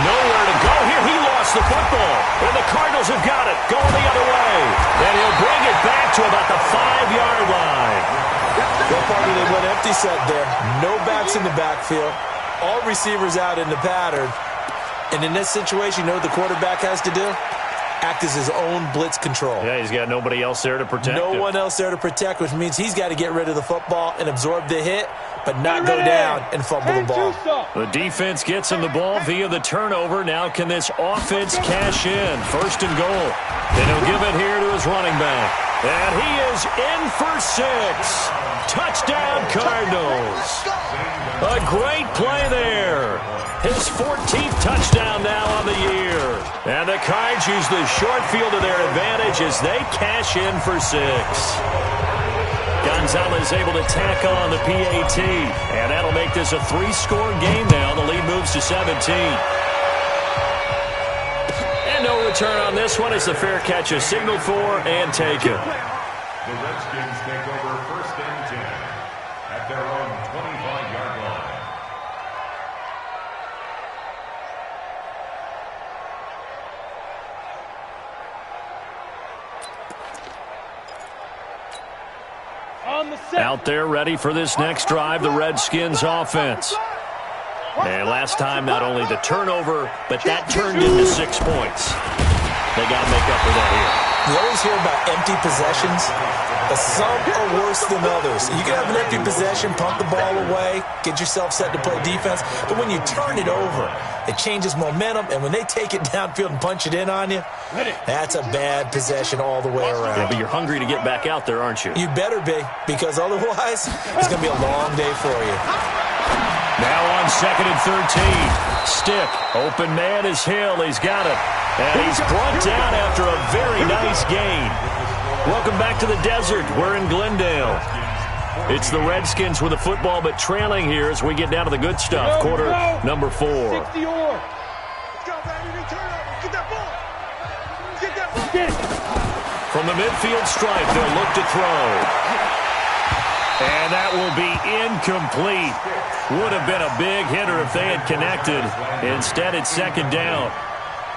Nowhere to go here. He lost the football. And the Cardinals have got it. Going the other way. And he'll bring it back to about the 5-yard line. Well, partner, they went empty set there. No backs in the backfield. All receivers out in the pattern. And in this situation, you know what the quarterback has to do? Act as his own blitz control. Yeah, he's got nobody else there to protect him. No one else there to protect, which means he's got to get rid of the football and absorb the hit, but not go down and fumble the ball. The defense gets him the ball via the turnover. Now can this offense cash in? 1st and goal. And he'll give it here to his running back. And he is in for 6. Touchdown, Cardinals. A great play there. His 14th touchdown now on the year. And the Cards use the short field to their advantage as they cash in for 6. Gonzalez able to tackle on the PAT. And that'll make this a 3-score game now. The lead moves to 17. And no return on this one as the fair catch is signaled for and taken. The Redskins take over 1st and 10 at their own 25-yard line. Out there ready for this next drive, the Redskins offense. And last time, not only the turnover, but that turned into 6 points. They got to make up for that here. You always hear about empty possessions. But some are worse than others. You can have an empty possession, pump the ball away, get yourself set to play defense. But when you turn it over, it changes momentum. And when they take it downfield and punch it in on you, that's a bad possession all the way around. Yeah, but you're hungry to get back out there, aren't you? You better be, because otherwise it's going to be a long day for you. Now on 2nd and 13. Stick. Open man is Hill. He's got it. And he's brought down after a very nice gain. Welcome back to the desert. We're in Glendale. It's the Redskins with the football, but trailing here as we get down to the good stuff. Quarter number 4. 60 or. Let's go, baby. Turn over. Get that ball. Get that ball. Get it. From the midfield stripe, they'll look to throw. And that will be incomplete. Would have been a big hitter if they had connected. Instead, it's 2nd down.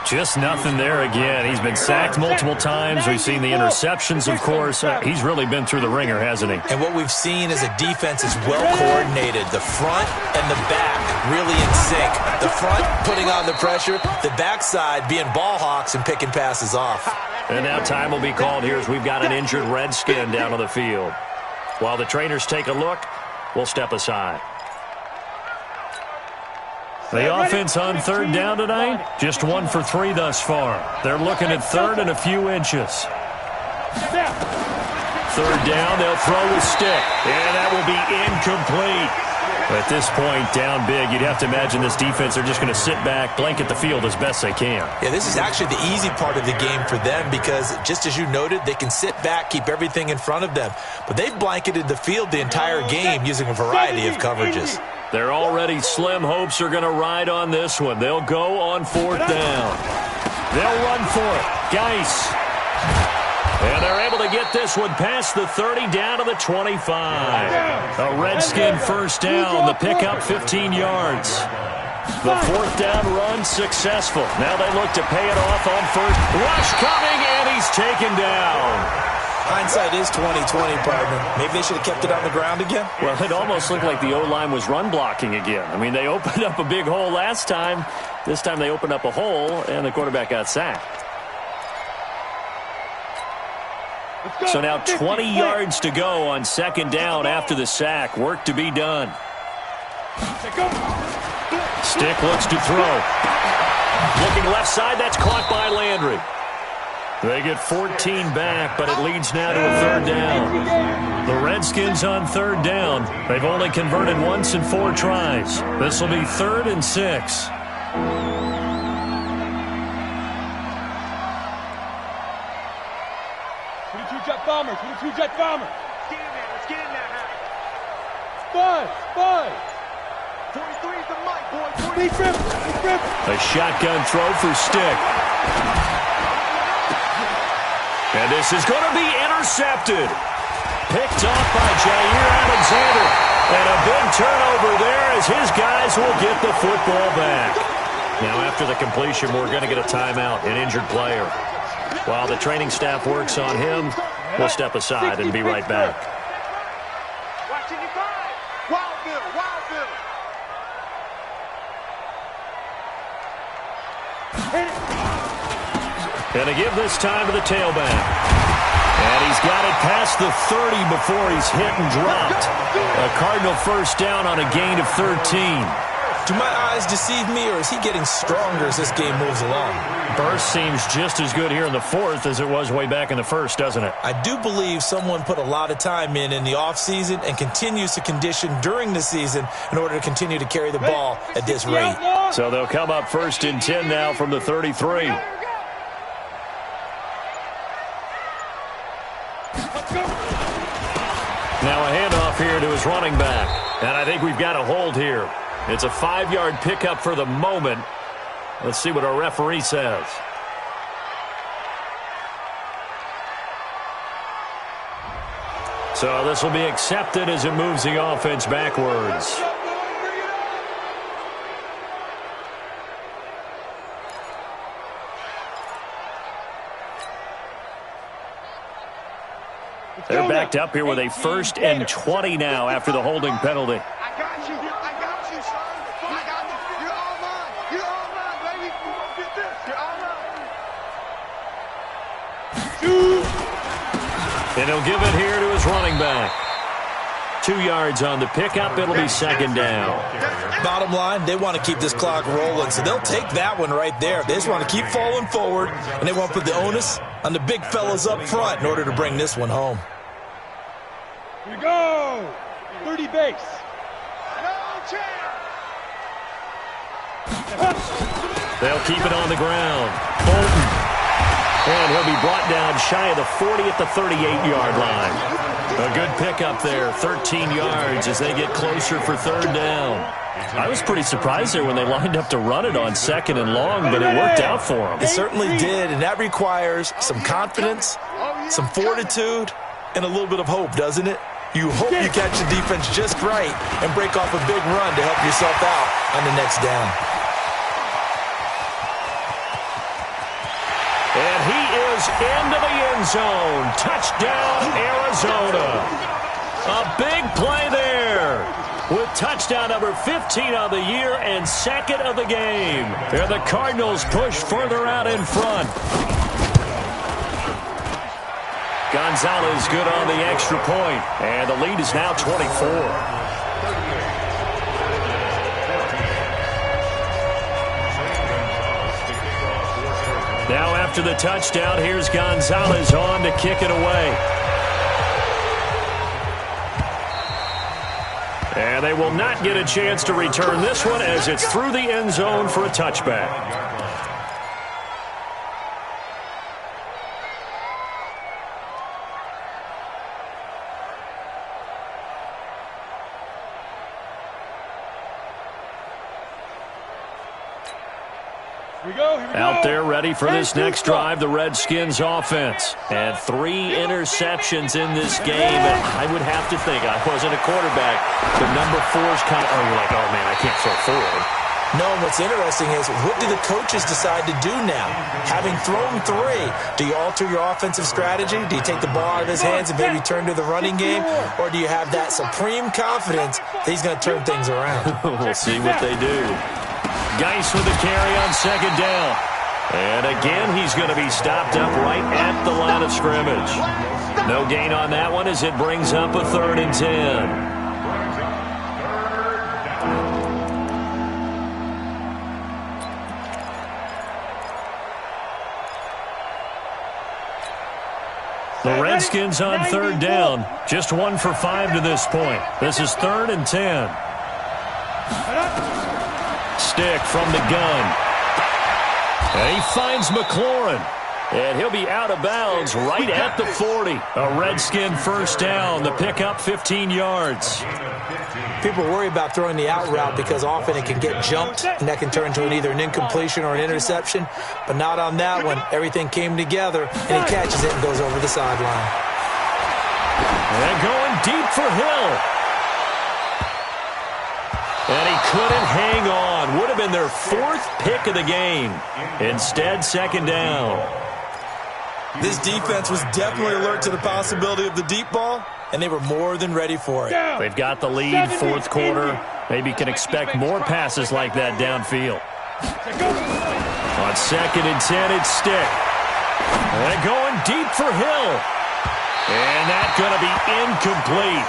Just nothing there again. He's been sacked multiple times. We've seen the interceptions, of course. He's really been through the ringer, hasn't he? And what we've seen is a defense is well coordinated. The front and the back really in sync. The front putting on the pressure. The backside being ball hawks and picking passes off. And now time will be called here as we've got an injured Redskin down on the field. While the trainers take a look, we'll step aside. The offense on 3rd down tonight, just 1 for 3 thus far. They're looking at 3rd and a few inches. 3rd down, they'll throw with stick, and that will be incomplete. At this point, down big, you'd have to imagine this defense, they're just going to sit back, blanket the field as best they can. Yeah, this is actually the easy part of the game for them because, just as you noted, they can sit back, keep everything in front of them. But they've blanketed the field the entire game using a variety of coverages. Their already slim hopes are going to ride on this one. They'll go on 4th down. They'll run for it. Geis. And they're able to get this one past the 30 down to the 25. A Redskin first down. The pickup 15 yards. The 4th down run successful. Now they look to pay it off on 1st. Rush coming, and he's taken down. Hindsight is 20/20, partner. Maybe they should have kept it on the ground again. Well, it almost looked like the O-line was run blocking again. I mean, they opened up a big hole last time. This time they opened up a hole, and the quarterback got sacked. So now 20 yards to go on 2nd down after the sack. Work to be done. Stick looks to throw. Looking left side, that's caught by Landry. They get 14 back, but it leads now to a 3rd down. The Redskins on 3rd down. They've only converted once in 4 tries. This will be 3rd and 6. 22-jet bomber, 22-jet bomber. Let's get in there. Let's get in there. Five. 43 is the mic, boy. Big rip. A shotgun throw for Stick. And this is going to be intercepted. Picked off by Jair Alexander. And a big turnover there as his guys will get the football back. Now after the completion, we're going to get a timeout, an injured player. While the training staff works on him, we'll step aside and be right back. Watching you five. Wildville. And to give this time to the tailback. And he's got it past the 30 before he's hit and dropped. A Cardinal first down on a gain of 13. Do my eyes deceive me, or is he getting stronger as this game moves along? Burst seems just as good here in the 4th as it was way back in the 1st, doesn't it? I do believe someone put a lot of time in the offseason and continues to condition during the season in order to continue to carry the ball at this rate. So they'll come up 1st and 10 now from the 33. Now a handoff here to his running back. And I think we've got a hold here. It's a 5-yard pickup for the moment. Let's see what our referee says. So this will be accepted as it moves the offense backwards. They're backed up here with a 1st and 20 now after the holding penalty. I got you, son. I got you. You're all mine. You're all mine, baby. You won't get this. You're all mine. And he'll give it here to his running back. 2 yards on the pickup. It'll be second down. Bottom line, they want to keep this clock rolling, so they'll take that one right there. They just want to keep falling forward, and they want to put the onus on the big fellas up front in order to bring this one home. Here we go. 30 base. They'll keep it on the ground. Bolton. And he'll be brought down shy of the 40 at the 38-yard line. A good pickup there, 13 yards as they get closer for third down. I was pretty surprised there when they lined up to run it on second and long, but it worked out for them. It certainly did, and that requires some confidence, some fortitude, and a little bit of hope, doesn't it? You hope you catch the defense just right and break off a big run to help yourself out on the next down. And he is into the end zone. Touchdown, Arizona. A big play there with touchdown number 15 of the year and second of the game. And the Cardinals push further out in front. Gonzalez good on the extra point, and the lead is now 24. Now after the touchdown, here's Gonzalez on to kick it away. And they will not get a chance to return this one as it's through the end zone for a touchback. Out there ready for this next drive, the Redskins offense. And 3 interceptions in this game. And I would have to think, I wasn't a quarterback, but number 4's kind of, you're like, oh man, I can't throw forward. No, and what's interesting is, what do the coaches decide to do now? Having thrown 3, do you alter your offensive strategy? Do you take the ball out of his hands and maybe turn to the running game? Or do you have that supreme confidence that he's going to turn things around? We'll see what they do. Geis with the carry on second down. And again, he's going to be stopped up right at the line of scrimmage. No gain on that one as it brings up a 3rd and 10. The Redskins on 3rd down. Just 1 for 5 to this point. This is 3rd and 10. Stick from the gun. And he finds McLaurin. And he'll be out of bounds right at the 40. A Redskin first down. The pickup 15 yards. People worry about throwing the out route because often it can get jumped, and that can turn into either an incompletion or an interception. But not on that one. Everything came together, and he catches it and goes over the sideline. And going deep for Hill. And he couldn't hang on. Would have been their 4th pick of the game. Instead, second down. This defense was definitely alert to the possibility of the deep ball, and they were more than ready for it. They've got the lead, 4th quarter. Maybe can expect more passes like that downfield. On 2nd and 10, it's Stick. And going deep for Hill. And that's going to be incomplete.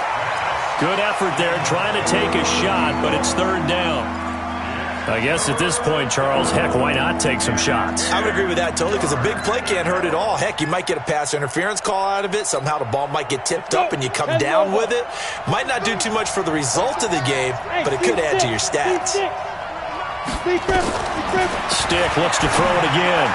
Good effort there trying to take a shot, but it's 3rd down. I guess at this point, Charles, heck, why not take some shots? I would agree with that totally because a big play can't hurt at all. Heck, you might get a pass interference call out of it. Somehow the ball might get tipped up and you come down with it. Might not do too much for the result of the game, but it could add to your stats. Stick looks to throw it again.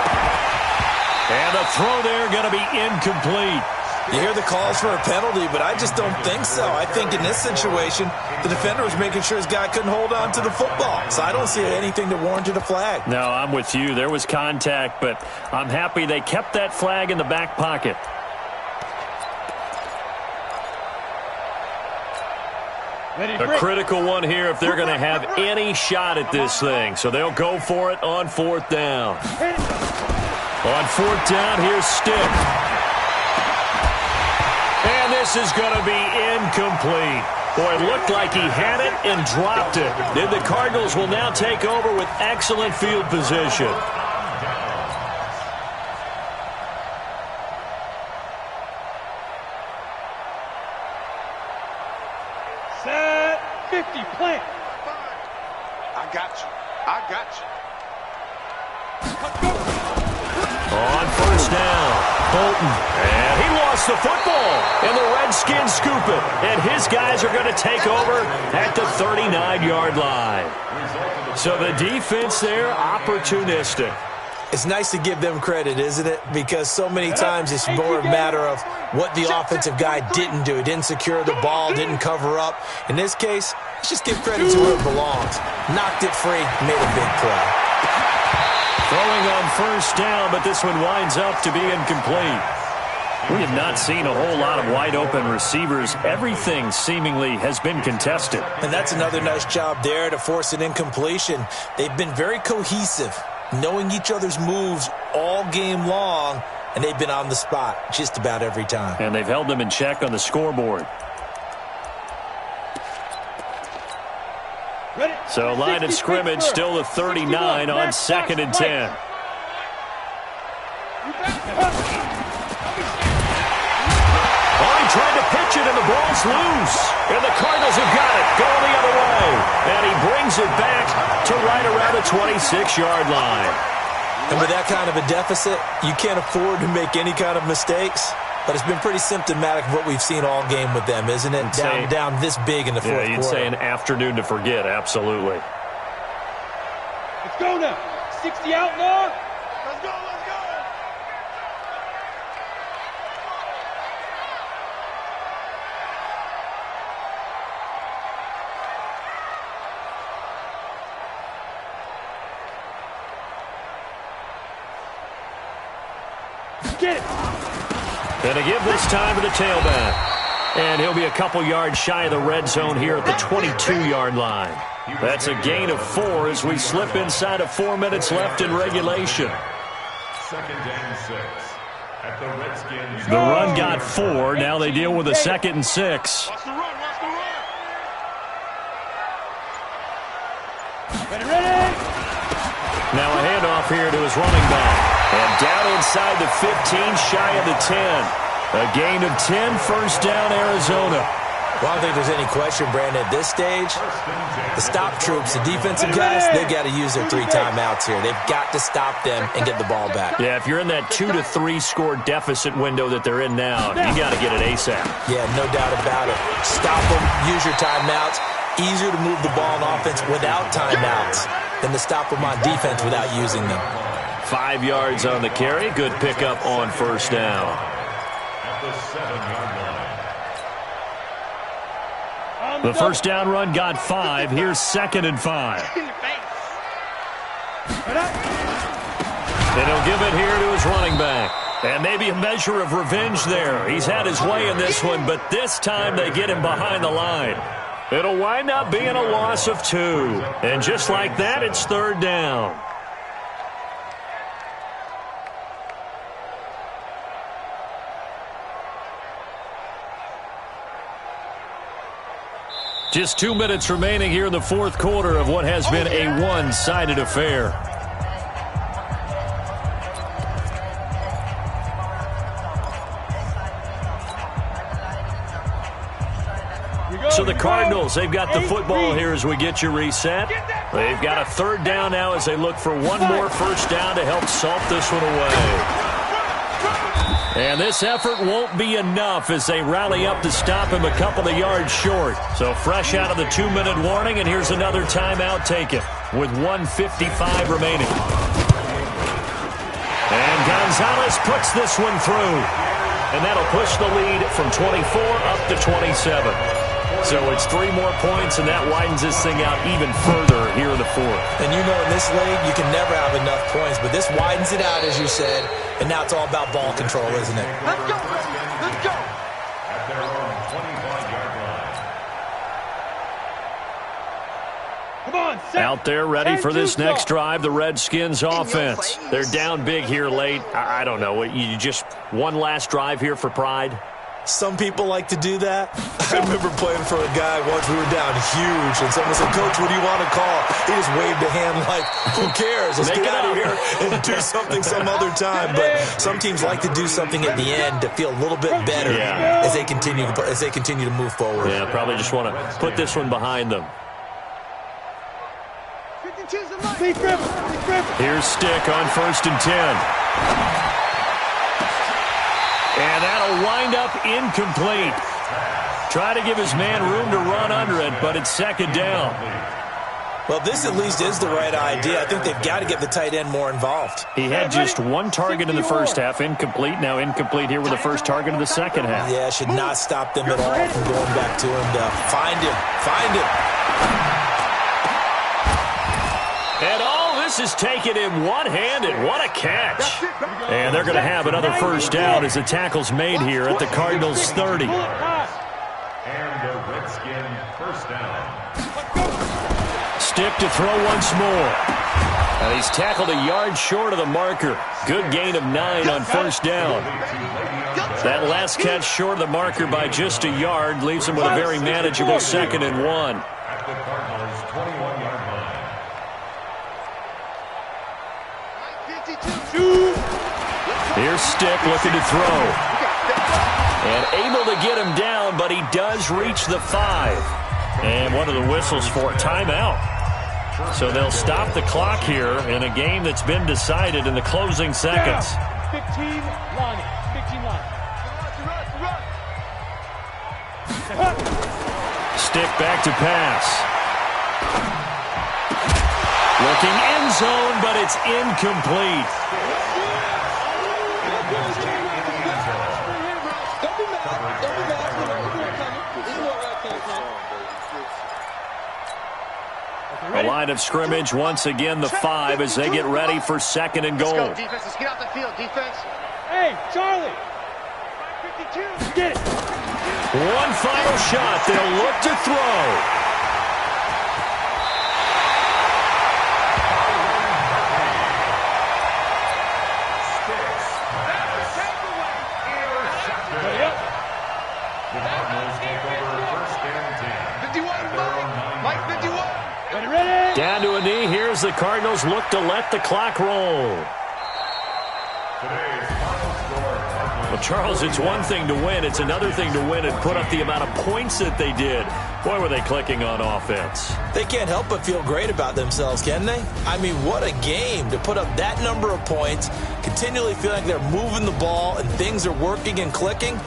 And the throw there going to be incomplete. You hear the calls for a penalty, but I just don't think so. I think in this situation, the defender was making sure his guy couldn't hold on to the football. So I don't see anything that warranted a flag. No, I'm with you. There was contact, but I'm happy they kept that flag in the back pocket. A critical one here if they're going to have any shot at this thing. So they'll go for it on 4th down. On 4th down, here's Stick. And this is going to be incomplete. Boy, it looked like he had it and dropped it. Then the Cardinals will now take over with excellent field position. you. I got you. On first down, Bolton. And he lost the football. And the Redskins scoop it. And his guys are going to take over at the 39-yard line. So the defense there, opportunistic. It's nice to give them credit, isn't it? Because so many times it's more a matter of what the offensive guy didn't do. He didn't secure the ball, didn't cover up. In this case, let's just give credit to where it belongs. Knocked it free, made a big play. Throwing on first down, but this one winds up to be incomplete. We have not seen a whole lot of wide-open receivers. Everything seemingly has been contested. And that's another nice job there to force an incompletion. They've been very cohesive, knowing each other's moves all game long, and they've been on the spot just about every time. And they've held them in check on the scoreboard. So line of scrimmage still the 39 on 2nd and 10. Oh, he tried to pitch it, and the ball's loose. And the Cardinals have got it, going the other way. And he brings it back to right around the 26-yard line. And with that kind of a deficit, you can't afford to make any kind of mistakes. But it's been pretty symptomatic of what we've seen all game with them, isn't it? Down this big in the fourth quarter. Yeah, you'd say an afternoon to forget, absolutely. Let's go now. 60 outlaw. Let's go, let's go. Get it. And to give this time to the tailback. And he'll be a couple yards shy of the red zone here at the 22-yard line. That's a gain of 4 as we slip inside of 4 minutes left in regulation. 2nd and 6 at the Redskins. The run got 4. Now they deal with a 2nd and 6. Watch the run, watch the run. Ready. Now a handoff here to his running back. And down inside the 15, shy of the 10. A gain of 10, first down, Arizona. Well, I don't think there's any question, Brandon, at this stage, the stop troops, the defensive guys, they've got to use their 3 timeouts here. They've got to stop them and get the ball back. Yeah, if you're in that 2 to 3 score deficit window that they're in now, you got to get it ASAP. Yeah, no doubt about it. Stop them, use your timeouts. Easier to move the ball on offense without timeouts than to stop them on defense without using them. 5 yards on the carry. Good pickup on first down. At the 7-yard line. The first down run got 5. Here's 2nd and 5. And he'll give it here to his running back. And maybe a measure of revenge there. He's had his way in this one, but this time they get him behind the line. It'll wind up being a loss of 2. And just like that, it's 3rd down. Just 2 minutes remaining here in the fourth quarter of what has been a one-sided affair. So the Cardinals, they've got the football here as we get you reset. They've got a 3rd down now as they look for one more first down to help salt this one away. And this effort won't be enough as they rally up to stop him a couple of yards short. So fresh out of the 2-minute warning, and here's another timeout taken with 1:55 remaining. And Gonzalez puts this one through. And that'll push the lead from 24 up to 27. So it's 3 more points, and that widens this thing out even further here in the fourth. And you know in this league, you can never have enough points, but this widens it out, as you said, and now it's all about ball control, isn't it? Let's go, let's go. At their own 25-yard line. Come on, set. Out there ready for this next drive, the Redskins offense. They're down big here late. I don't know. You just one last drive here for pride? Some people like to do that. I remember playing for a guy once. We were down huge, and someone said, "Coach, what do you want to call?" He just waved a hand like, "Who cares? Let's get out of here and do something some other time." But some teams like to do something at the end to feel a little bit better as they continue to move forward. Yeah, probably just want to put this one behind them. Here's Stick on 1st and 10. And that'll wind up incomplete. Try to give his man room to run under it, but it's 2nd down. Well, this at least is the right idea. I think they've got to get the tight end more involved. He had just 1 target in the first half, incomplete. Now incomplete here with the first target of the second half. Yeah, should not stop them at all from going back to him to find him. Find him. And all this is taken in one-handed. What a catch. And they're going to have another first down as the tackle's made here at the Cardinals' 30. And the Redskin first down. Stick to throw once more. And he's tackled a yard short of the marker. Good gain of 9 on first down. That last catch short of the marker by just a yard leaves him with a very manageable 2nd and 1. At the Cardinals' 21-yard line. Here's Stick looking to throw. And able to get him down, but he does reach the 5. And one of the whistles for a timeout. So they'll stop the clock here in a game that's been decided in the closing seconds. 15 line. Stick back to pass. Looking end zone, but it's incomplete. A line of scrimmage, once again the 5 as they get ready for 2nd and goal. Let's go, defense. Let's get out the field, defense. Hey, Charlie. 52. Get it. One final shot. They'll look to throw. The Cardinals take over 1st and 10. 51, Mike 51. Ready? Down to a knee. Here's the Cardinals look to let the clock roll. Today's final score. Well, Charles, it's one thing to win. It's another thing to win and put up the amount of points that they did. Boy, were they clicking on offense. They can't help but feel great about themselves, can they? I mean, what a game to put up that number of points, continually feel like they're moving the ball and things are working and clicking.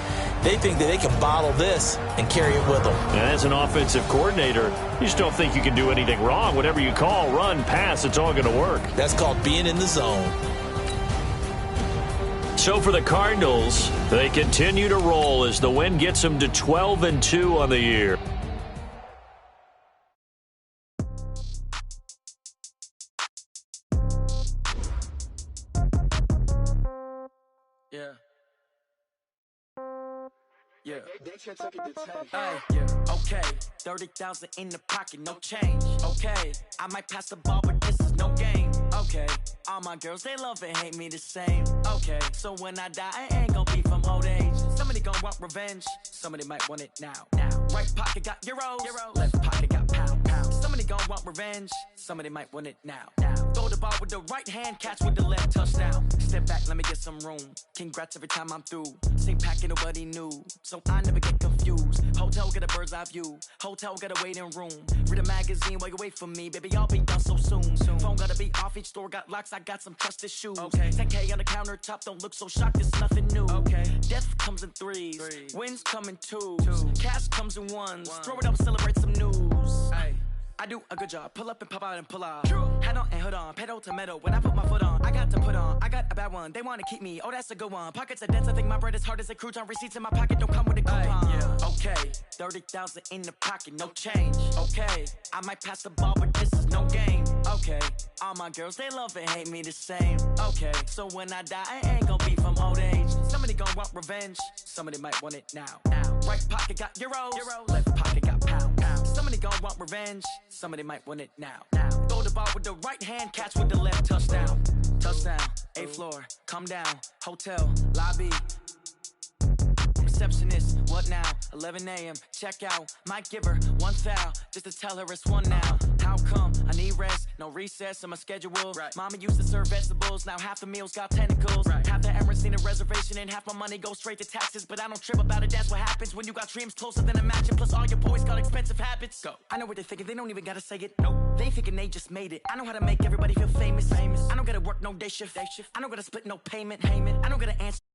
They think that they can bottle this and carry it with them. And as an offensive coordinator, you just don't think you can do anything wrong. Whatever you call, run, pass, it's all going to work. That's called being in the zone. So for the Cardinals, they continue to roll as the win gets them to 12-2 on the year. Yeah. Hey, yeah. Okay, 30,000 in the pocket, no change. Okay, I might pass the ball, but this is no game. Okay, all my girls, they love and hate me the same. Okay, so when I die, I ain't gonna be from old age. Somebody gonna want revenge, somebody might want it now. Right pocket got euros, left pocket got pound. Somebody gonna want revenge, somebody might want it now. Throw the ball with the right hand, catch with the left, touchdown. Step back, let me get some room. Congrats every time I'm through. Same packet, nobody knew, so I never get confused. Hotel get a bird's eye view. Hotel got a waiting room. Read a magazine while you wait for me, baby. I'll be done so soon. Phone gotta be off. Each store got locks. I got some trusted shoes. Okay. 10K on the countertop. Don't look so shocked. It's nothing new. Okay. Death comes in threes. Wins come in twos. Cash comes in ones. Throw it up, celebrate some news. Hey. I do a good job. Pull up and pop out and pull out. Hat on and hood on. Pedal to metal. When I put my foot on, I got to put on. I got a bad one. They want to keep me. Oh, that's a good one. Pockets are dense. I think my bread is hard as a crouton. Receipts in my pocket don't come with a coupon. Yeah. Okay. 30,000 in the pocket. No change. Okay. I might pass the ball, but this is no game. Okay. All my girls, they love and hate me the same. Okay. So when I die, I ain't gonna be from old age. Somebody gonna want revenge. Somebody might want it now. Right pocket got euros. Left pocket got pound. Somebody gonna want revenge. Somebody might want it now. Throw the ball with the right hand, catch with the left, touchdown. Touchdown, 8th floor, come down, hotel, lobby. Receptionist, what now? 11 a.m., check out. Might give her one foul, just to tell her it's one now. How come? I need rest, no recess in my schedule. Mama used to serve vegetables, now half the meals got tentacles. Half the Emirates need a reservation and half my money goes straight to taxes. But I don't trip about it, that's what happens when you got dreams closer than a mansion. Plus all your boys got expensive offensive habits. Go. I know what they're thinking, they don't even gotta say it. Nope. They thinking they just made it. I know how to make everybody feel famous. I don't gotta work no day shift. I don't gotta split no payment. I don't gotta answer.